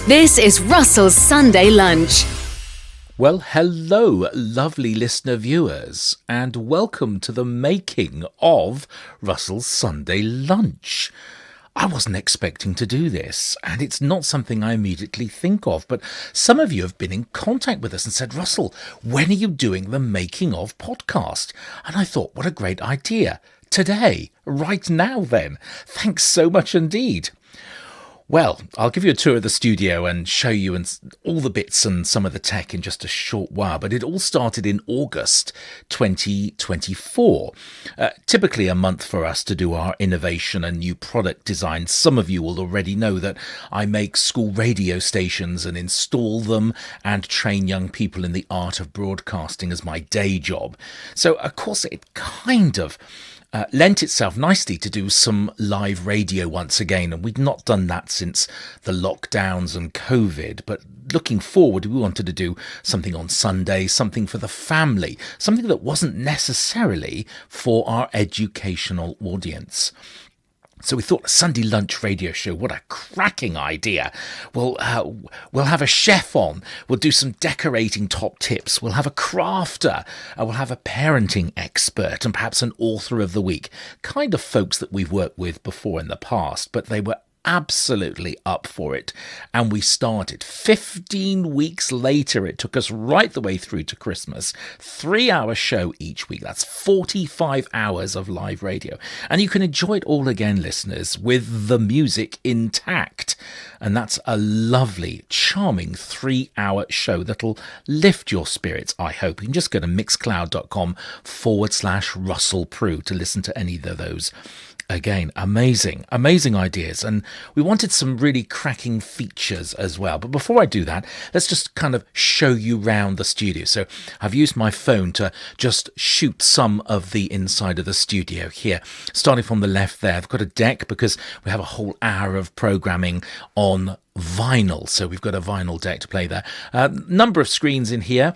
This is Russell's Sunday Lunch. Well, hello, lovely listener viewers, and welcome to the making of Russell's Sunday Lunch. I wasn't expecting to do this, and it's not something I immediately think of, but some of you have been in contact with us and said, Russell, when are you doing the making of podcast? And I thought, what a great idea. Today, right now then. Thanks so much indeed. Well, I'll give you a tour of the studio and show you all the bits and some of the tech in just a short while, but it all started in August 2024. Typically a month for us to do our innovation and new product design. Some of you will already know that I make school radio stations and install them and train young people in the art of broadcasting as my day job. So, of course, it kind of lent itself nicely to do some live radio once again, and we'd not done that since the lockdowns and COVID, but looking forward we wanted to do something on Sunday, something for the family, something that wasn't necessarily for our educational audience. So we thought a Sunday lunch radio show, what a cracking idea. We'll have a chef on, we'll do some decorating top tips, we'll have a crafter, we'll have a parenting expert and perhaps an author of the week. Kind of folks that we've worked with before in the past, but they were absolutely up for it. And we started 15 weeks later. It took us right the way through to Christmas. 3-hour show each week. That's 45 hours of live radio. And you can enjoy it all again, listeners, with the music intact. And that's a lovely, charming 3-hour show that'll lift your spirits, I hope. You can just go to mixcloud.com/Russell Prue to listen to any of those. Again, amazing ideas. And we wanted some really cracking features as well. But before I do that, let's just kind of show you round the studio. So I've used my phone to just shoot some of the inside of the studio here. Starting from the left there, I've got a deck because we have a whole hour of programming on vinyl. So we've got a vinyl deck to play there. Number of screens in here.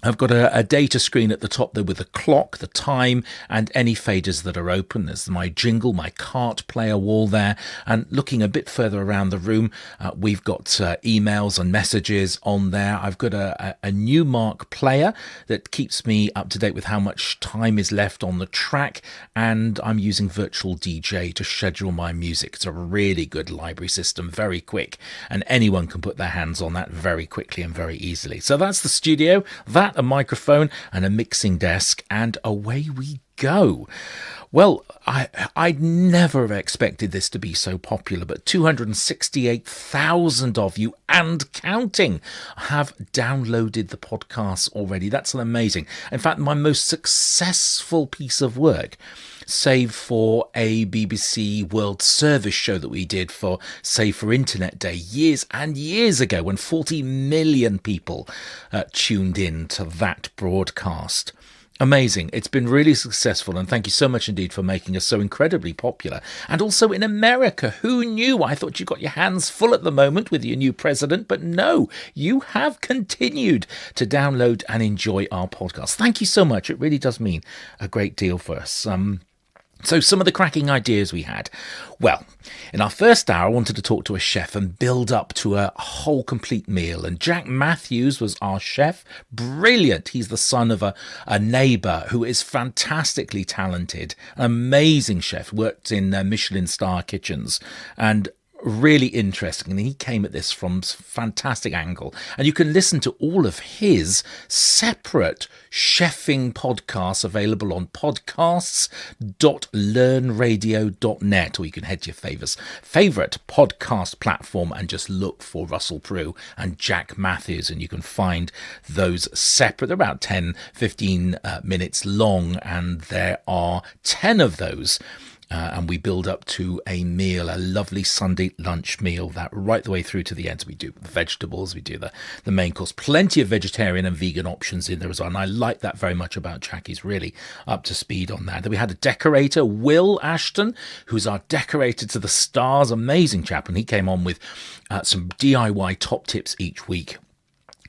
I've got a data screen at the top there with the clock, the time, and any faders that are open. There's my jingle, my cart player wall there. And looking a bit further around the room, we've got emails and messages on there. I've got a new mark player that keeps me up to date with how much time is left on the track. And I'm using Virtual DJ to schedule my music. It's a really good library system, very quick. And anyone can put their hands on that very quickly and very easily. So that's the studio. A microphone and a mixing desk, and away we go. Well, I'd never have expected this to be so popular, but 268,000 of you and counting have downloaded the podcast already. That's amazing. In fact, my most successful piece of work, save for a BBC World Service show that we did for Save for Internet Day years and years ago, when 40 million people tuned in to that broadcast. Amazing. It's been really successful, and thank you so much indeed for making us so incredibly popular. And also in America, who knew? I thought you got your hands full at the moment with your new president, but no, you have continued to download and enjoy our podcast. Thank you so much. It really does mean a great deal for us. So some of the cracking ideas we had. Well, in our first hour, I wanted to talk to a chef and build up to a whole complete meal. And Jack Matthews was our chef. Brilliant. He's the son of a neighbour who is fantastically talented. An amazing chef. Worked in Michelin star kitchens. And really interesting, and he came at this from a fantastic angle. And you can listen to all of his separate chefing podcasts available on podcasts.learnradio.net, or you can head to your favourite podcast platform and just look for Russell Prue and Jack Matthews, and you can find those separate. They're about 10-15 minutes long, and there are 10 of those. And we build up to a meal, a lovely Sunday lunch meal, that right the way through to the end. So we do the vegetables, we do the main course, plenty of vegetarian and vegan options in there as well. And I like that very much about Jack. He's really up to speed on that. Then we had a decorator, Will Ashton, who's our decorator to the stars, amazing chap. And he came on with some DIY top tips each week.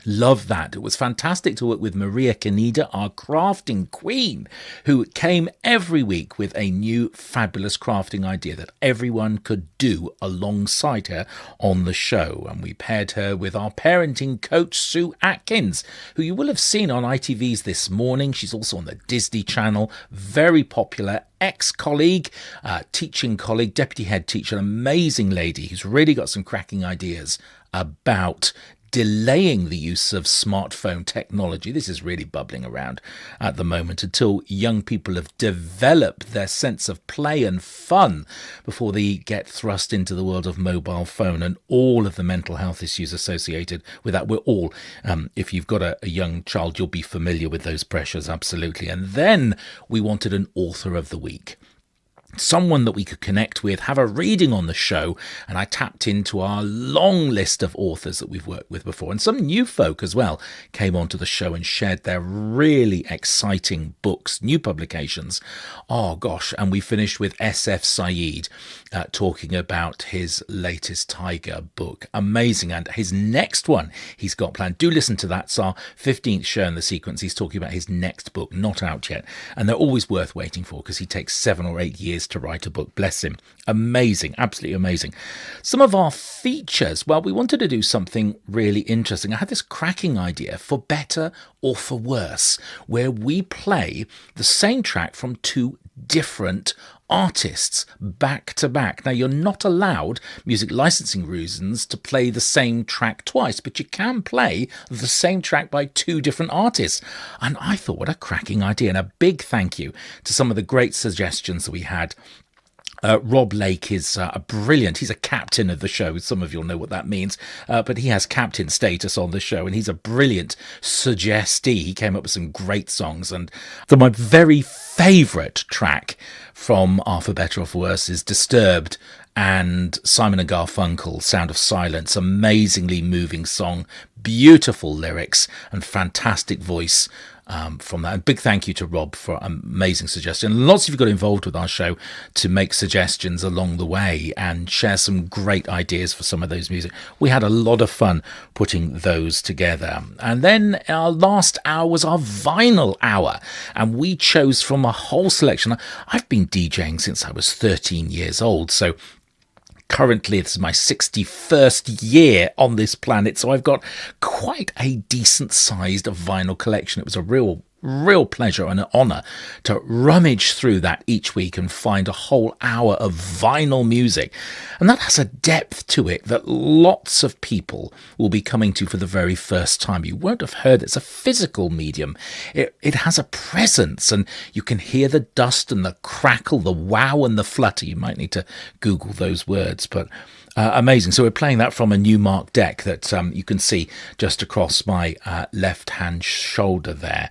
Love that. It was fantastic to work with Maria Canida, our crafting queen, who came every week with a new fabulous crafting idea that everyone could do alongside her on the show. And we paired her with our parenting coach, Sue Atkins, who you will have seen on ITV's This Morning. She's also on the Disney Channel, very popular, ex-colleague, teaching colleague, deputy head teacher, an amazing lady who's really got some cracking ideas about delaying the use of smartphone technology. This is really bubbling around at the moment until young people have developed their sense of play and fun before they get thrust into the world of mobile phone and all of the mental health issues associated with that. We're all, if you've got a young child, you'll be familiar with those pressures, absolutely. And then we wanted an author of the week. Someone that we could connect with, have a reading on the show, and I tapped into our long list of authors that we've worked with before, and some new folk as well came onto the show and shared their really exciting books, new publications. Oh gosh, and we finished with SF Saeed talking about his latest Tiger book. Amazing. And his next one he's got planned. Do listen to that. It's our 15th show in the sequence. He's talking about his next book, not out yet, and they're always worth waiting for because he takes 7 or 8 years to write a book. Bless him. Amazing, absolutely amazing. Some of our features, well, we wanted to do something really interesting. I had this cracking idea for better or for worse, where we play the same track from 2 different artists back to back. Now, you're not allowed, music licensing reasons, to play the same track twice, but you can play the same track by 2 different artists. And I thought, what a cracking idea. And a big thank you to some of the great suggestions that we had. Rob Lake is brilliant. He's a captain of the show. Some of you'll know what that means, but he has captain status on the show, and he's a brilliant suggestee. He came up with some great songs, and my very favourite track from Are For Better or For Worse is Disturbed and Simon and Garfunkel, Sound of Silence. Amazingly moving song, beautiful lyrics and fantastic voice from that. And big thank you to Rob for an amazing suggestion. Lots of you got involved with our show to make suggestions along the way and share some great ideas for some of those music. We had a lot of fun putting those together. And then our last hour was our vinyl hour, and we chose from a whole selection. I've been DJing since I was 13 years old, so currently this is my 61st year on this planet, so I've got quite a decent sized vinyl collection. It was a real pleasure and an honour to rummage through that each week and find a whole hour of vinyl music. And that has a depth to it that lots of people will be coming to for the very first time. You won't have heard it's a physical medium. It has a presence, and you can hear the dust and the crackle, the wow and the flutter. You might need to Google those words, but amazing. So we're playing that from a Newmark deck that you can see just across my left-hand shoulder there.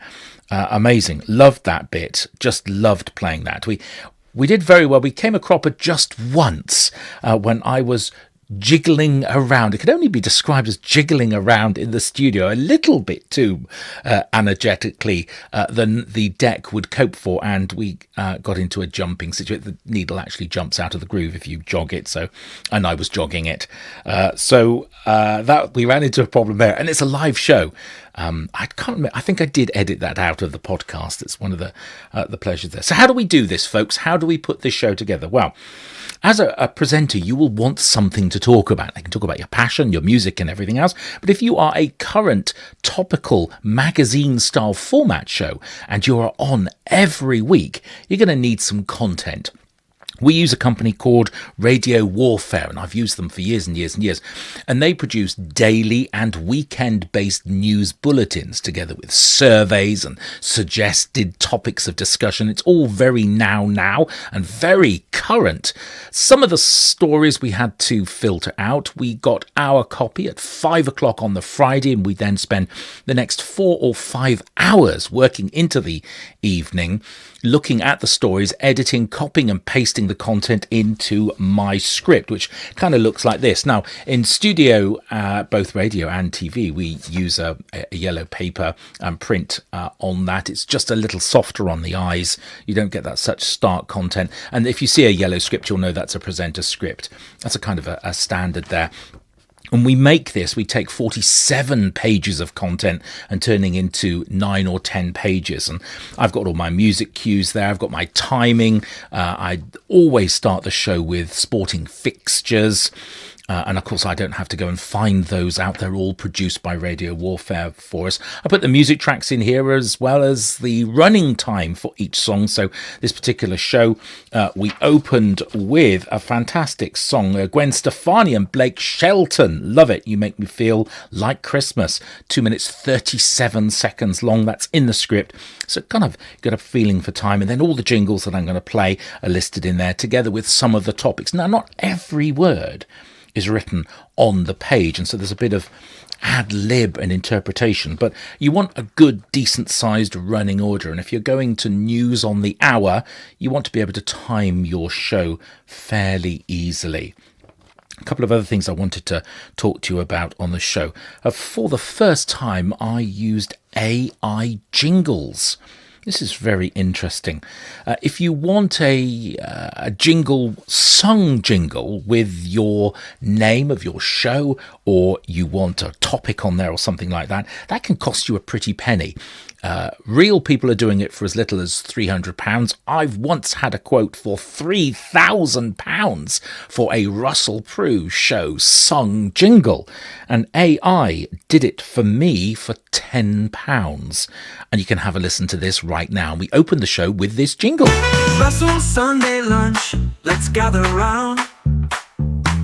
Amazing. Loved that bit. Just loved playing that. We did very well. We came a cropper just once when I was jiggling around. It could only be described as jiggling around in the studio a little bit too energetically than the deck would cope for, and we got into a jumping situation. The needle actually jumps out of the groove if you jog it, and I was jogging it, so that we ran into a problem there. And it's a live show. I can't remember. I think I did edit that out of the podcast. It's one of the pleasures there. So how do we do this, folks? How do we put this show together? Well, as a presenter, you will want something to talk about. I can talk about your passion, your music and everything else. But if you are a current topical magazine-style format show and you're on every week, you're going to need some content. We use a company called Radio Warfare, and I've used them for years and years and years. And they produce daily and weekend-based news bulletins together with surveys and suggested topics of discussion. It's all very now and very current. Some of the stories we had to filter out. We got our copy at 5 o'clock on the Friday, and we then spent the next 4 or 5 hours working into the evening, looking at the stories, editing, copying and pasting the content into my script, which kind of looks like this. Now, in studio, both radio and TV, we use a yellow paper and print on that. It's just a little softer on the eyes. You don't get that such stark content. And if you see a yellow script, you'll know that's a presenter script. That's a kind of a standard there. And we take 47 pages of content and turning into 9 or 10 pages. And I've got all my music cues there. I've got my timing. I always start the show with sporting fixtures. And of course, I don't have to go and find those out. They're all produced by Radio Warfare for us. I put the music tracks in here as well as the running time for each song. So this particular show, we opened with a fantastic song, Gwen Stefani and Blake Shelton. Love it. You Make Me Feel Like Christmas. 2 minutes, 37 seconds long. That's in the script. So kind of got a feeling for time. And then all the jingles that I'm going to play are listed in there together with some of the topics. Now, not every word is written on the page, and so there's a bit of ad lib and interpretation, but you want a good decent sized running order. And if you're going to news on the hour, you want to be able to time your show fairly easily. A couple of other things I wanted to talk to you about on the show. For the first time, I used AI jingles. This is very interesting. If you want a jingle, sung jingle with your name of your show, or you want a topic on there or something like that, that can cost you a pretty penny. Real people are doing it for as little as £300. I've once had a quote for £3,000 for a Russell Prue show sung jingle, and AI did it for me for £10. And you can have a listen to this right now. We open the show with this jingle. Russell Sunday lunch, let's gather round.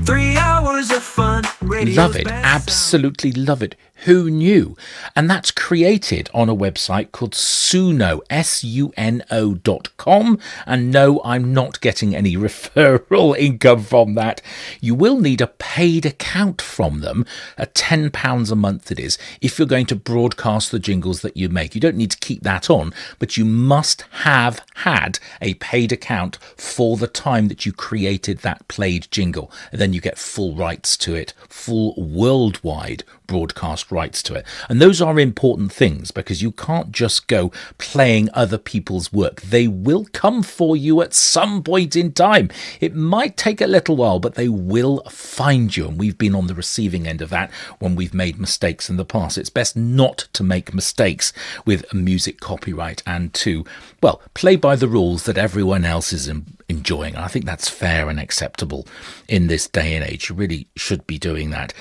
3 hours of fun. Love it. Absolutely love it. Who knew? And that's created on a website called Suno, suno.com. And no, I'm not getting any referral income from that. You will need a paid account from them, at £10 a month it is, if you're going to broadcast the jingles that you make. You don't need to keep that on, but you must have had a paid account for the time that you created that played jingle. And then you get full rights to it, full worldwide broadcast rights to it. And those are important things, because you can't just go playing other people's work. They will come for you at some point in time. It might take a little while, but they will find you. And we've been on the receiving end of that when we've made mistakes in the past. It's best not to make mistakes with music copyright and to, well, play by the rules that everyone else is enjoying. I think that's fair and acceptable in this day and age. You really should be doing that.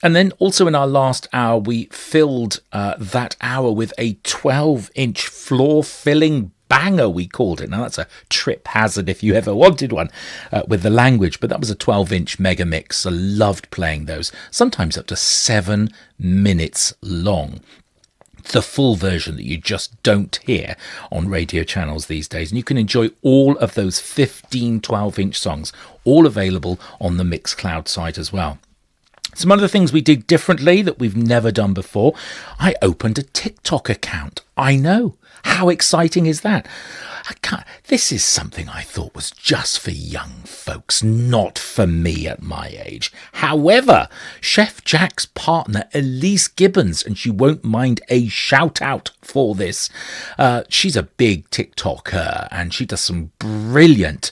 And then also in our last hour, we filled that hour with a 12-inch floor-filling banger, we called it. Now, that's a trip hazard if you ever wanted one with the language, but that was a 12-inch mega mix. I loved playing those, sometimes up to 7 minutes long. The full version that you just don't hear on radio channels these days. And you can enjoy all of those 15 12-inch songs, all available on the Mixcloud site as well. Some other things we did differently that we've never done before. I opened a TikTok account. I know. How exciting is that? This is something I thought was just for young folks, not for me at my age. However, Chef Jack's partner, Elise Gibbons, and she won't mind a shout out for this. She's a big TikToker and she does some brilliant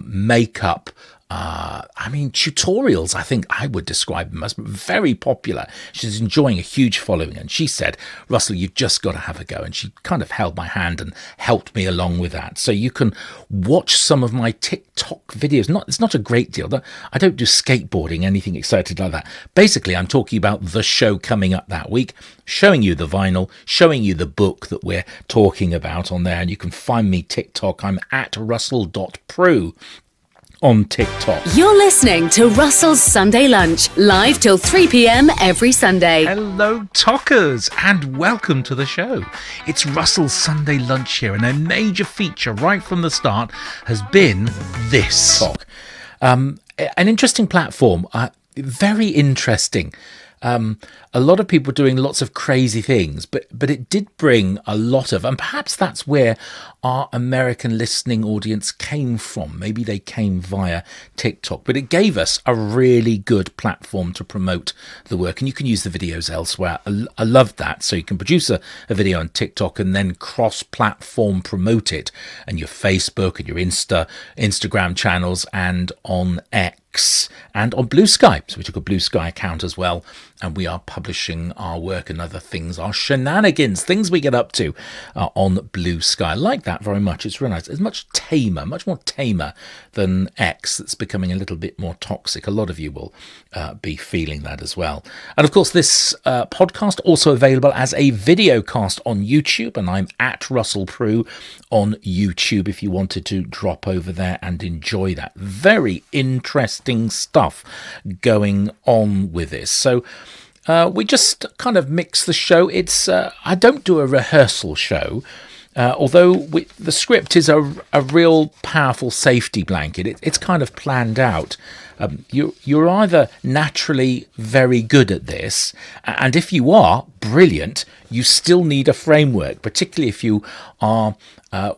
makeup tutorials. I think I would describe them as very popular. She's enjoying a huge following, and she said, Russell, you've just got to have a go. And she kind of held my hand and helped me along with that. So you can watch some of my TikTok videos. It's not a great deal. I don't do skateboarding, anything excited like that. Basically, I'm talking about the show coming up that week, showing you the vinyl, showing you the book that we're talking about on there. And you can find me TikTok. I'm at russell.prue. on TikTok. You're listening to Russell's Sunday Lunch, live till 3 p.m. every Sunday. Hello, talkers, and welcome to the show. It's Russell's Sunday Lunch here, and a major feature right from the start has been this talk. An interesting platform, very interesting. A lot of people doing lots of crazy things, but it did bring a lot of, and perhaps that's where our American listening audience came from. Maybe they came via TikTok, but it gave us a really good platform to promote the work. And you can use the videos elsewhere. I love that. So you can produce a video on TikTok and then cross-platform promote it and your Facebook and your Instagram channels and on X and on Blue Sky. So we took a Blue Sky account as well, and we are publishing our work and other things, our shenanigans, things we get up to on Blue Sky. I like that very much. It's really nice. It's much more tamer than X. That's becoming a little bit more toxic. A lot of you will be feeling that as well. And of course, this podcast also available as a video cast on YouTube, and I'm at Russell Prue on YouTube if you wanted to drop over there and enjoy that. Very interesting stuff going on with this. So we just kind of mix the show. It's I don't do a rehearsal show, although the script is a real powerful safety blanket. It's kind of planned out. You're either naturally very good at this, and if you are brilliant, you still need a framework, particularly if you are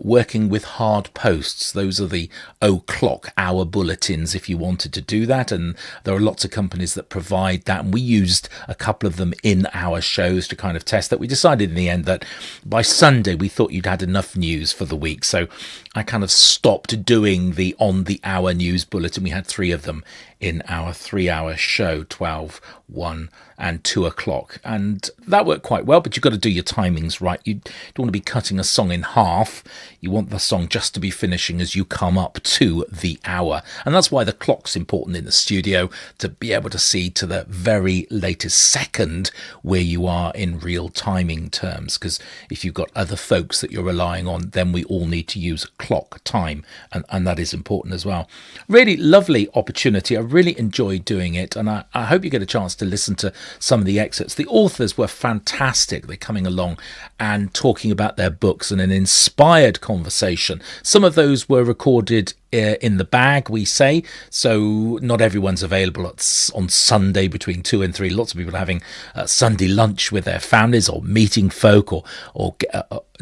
working with hard posts. Those are the o'clock hour bulletins if you wanted to do that, and there are lots of companies that provide that, and we used a couple of them in our shows to kind of test that. We decided in the end that by Sunday we thought you'd had enough news for the week, so I kind of stopped doing the on the hour news bulletin. We had 3 of them in our 3-hour show, 12, 1 and 2 o'clock, and that worked quite well. But you've got to do your timings right. You don't want to be cutting a song in half. You want the song just to be finishing as you come up to the hour, and that's why the clock's important in the studio, to be able to see to the very latest second where you are in real timing terms, because if you've got other folks that you're relying on, then we all need to use clock time, and that is important as well. Really lovely opportunity. I really enjoyed doing it, and I hope you get a chance to listen to some of the excerpts. The authors were fantastic. They're coming along and talking about their books and an inspired conversation. Some of those were recorded in the bag, we say, so not everyone's available on Sunday between 2 and 3. Lots of people are having Sunday lunch with their families, or meeting folk, or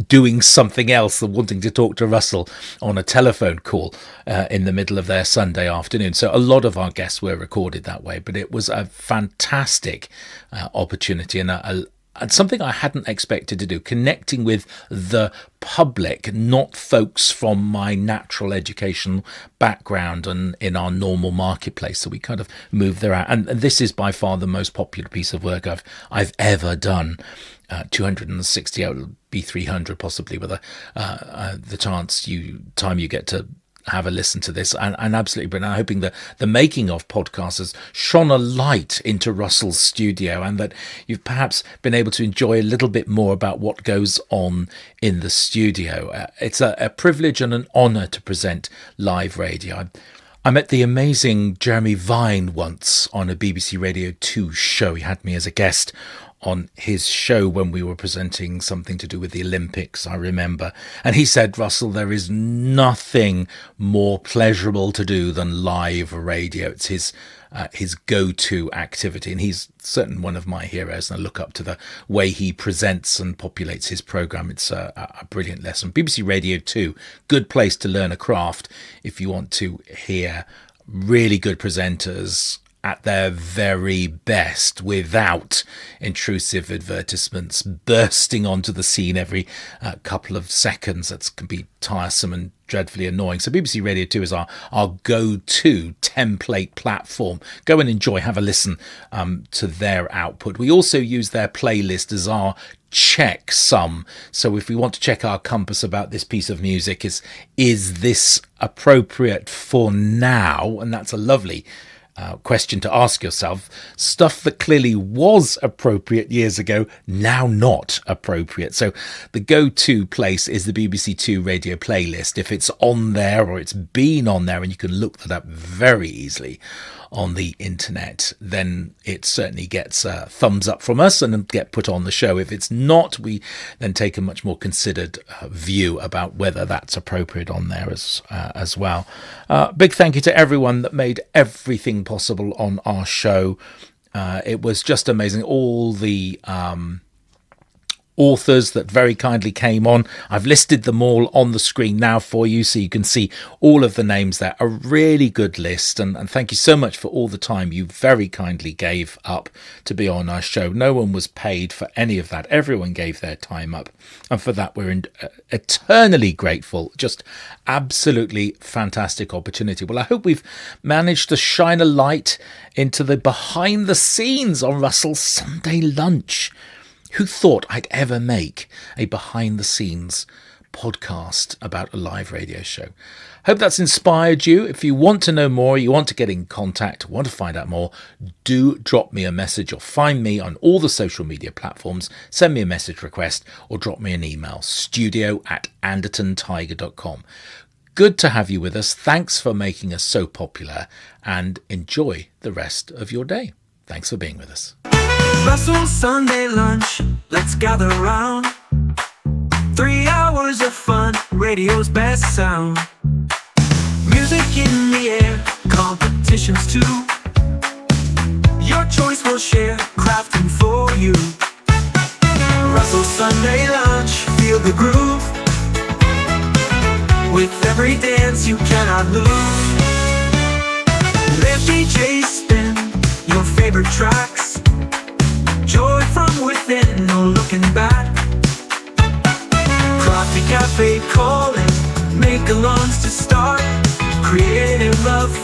doing something else than wanting to talk to Russell on a telephone call in the middle of their Sunday afternoon. So a lot of our guests were recorded that way, but it was a fantastic opportunity, and something I hadn't expected to do, connecting with the public, not folks from my natural educational background and in our normal marketplace. So we kind of moved there out, and this is by far the most popular piece of work I've ever done. 260, it will be 300 possibly, with the time you get to have a listen to this, and absolutely brilliant. I'm hoping that the making of podcasts has shone a light into Russell's studio, and that you've perhaps been able to enjoy a little bit more about what goes on in the studio. It's a privilege and an honour to present live radio. I met the amazing Jeremy Vine once on a BBC Radio 2 show. He had me as a guest on his show when we were presenting something to do with the Olympics, I remember. And he said, Russell, there is nothing more pleasurable to do than live radio. It's his go-to activity, and he's certainly one of my heroes, and I look up to the way he presents and populates his programme. It's a brilliant lesson. BBC Radio 2, good place to learn a craft if you want to hear really good presenters at their very best without intrusive advertisements bursting onto the scene every couple of seconds. That can be tiresome and dreadfully annoying. So BBC Radio 2 is our go-to template platform. Go and enjoy, have a listen to their output. We also use their playlist as our checksum. So if we want to check our compass about this piece of music, is this appropriate for now? And that's a lovely question to ask yourself. Stuff that clearly was appropriate years ago, now not appropriate. So the go-to place is the BBC Two radio playlist. If it's on there, or it's been on there, and you can look that up very easily on the internet, then it certainly gets a thumbs up from us and get put on the show. If it's not, we then take a much more considered view about whether that's appropriate on there as well. Big thank you to everyone that made everything possible on our show. It was just amazing. All the authors that very kindly came on. I've listed them all on the screen now for you, so you can see all of the names there. A really good list, and thank you so much for all the time you very kindly gave up to be on our show. No one was paid for any of that. Everyone gave their time up, and for that we're eternally grateful. Just absolutely fantastic opportunity. Well, I hope we've managed to shine a light into the behind the scenes on Russell's Sunday Lunch. Who thought I'd ever make a behind the scenes podcast about a live radio show? Hope that's inspired you. If you want to know more, you want to get in contact, want to find out more, do drop me a message or find me on all the social media platforms, send me a message request or drop me an email, studio@andertontiger.com. Good to have you with us. Thanks for making us so popular, and enjoy the rest of your day. Thanks for being with us. Russell's Sunday Lunch, let's gather round. 3 hours of fun, radio's best sound. Music in the air, competitions too. Your choice we'll share, crafting for you. Russell's Sunday Lunch, feel the groove. With every dance you cannot lose. Let DJs spin your favorite tracks. Joy from within, no looking back. Coffee cafe calling, make alarms to start. Creative love